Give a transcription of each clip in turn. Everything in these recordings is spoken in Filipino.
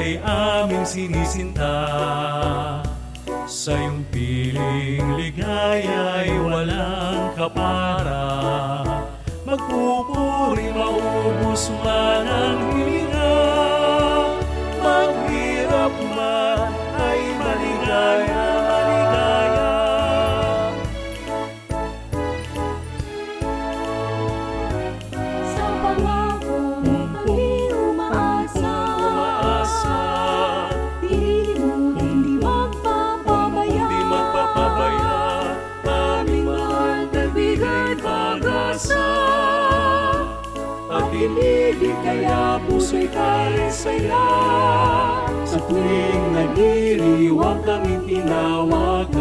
ika'y aming sinisinta. Sa iyong piling ligaya'y walang kapara. Magpupuri, maubos man ang hilinga. Maghirap man ay maligaya, maligaya. Sa pangako kami umaasa, di mo hindi magpapabaya, aming mahal nagbigay pag-asa. At inibig kaya puso'y saya, sa tuwing nagdiriwang kami tinawagan.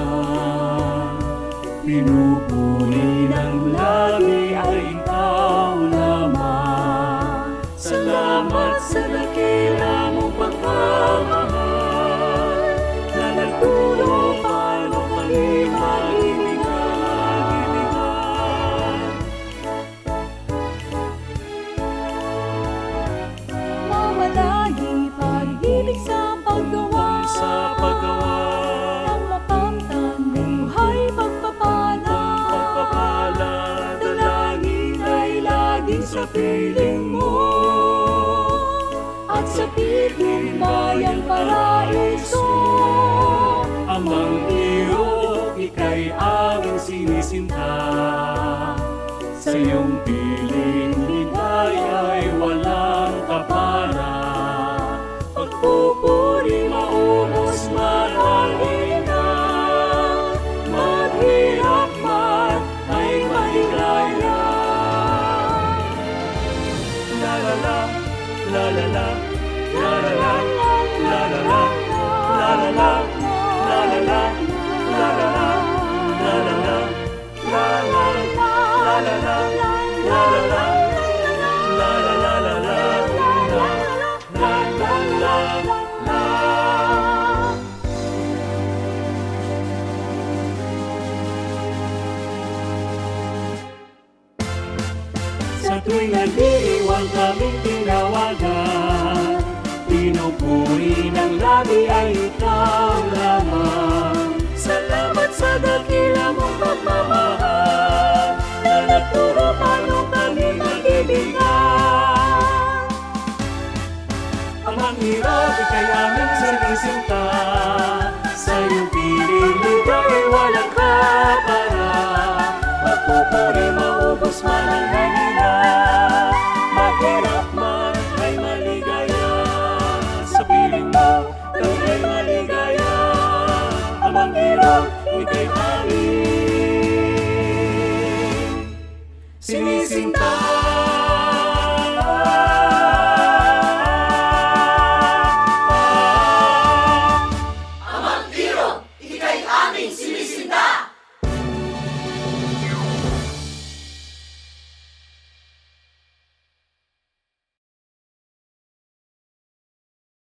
Pinupuri ng labi ay ikaw lamang. Salamat sa dakila mong pagmamahal, na nagturo paano kami mag-ibig. Mawalagi pag-ibig sa paggawa, ng mapamtan buhay pagpapala. Dalangin ay laging sa piling mo, at sa piling bayang paraiso. Amang iyo, ika'y aming sinisinta. Sa iyong piling ligaya'y walang kapara. Pagpupuri, maubos man ang hininga. Maghirap man ay maligaya. La la la, la la la, la la la, la la la, la la la, la la la, la la la, la la la, la la la, la la la. Sa tuwing nagdiriwang kaming tinawagan, pinupuri ng labi ay ikaw lamang. Salamat sa dakila mong pagmamahal, na nagturo paano kami mag-ibigan. Amang hirap, ika'y aming sinisinta. Sa iyong piling ligay walang kapara. Magpupuri, maubos man ang hininga. Maghirap man ay maligaya. Sa piling mo, kami ay maligaya. Amang hirap, ika'y aming sinisinta.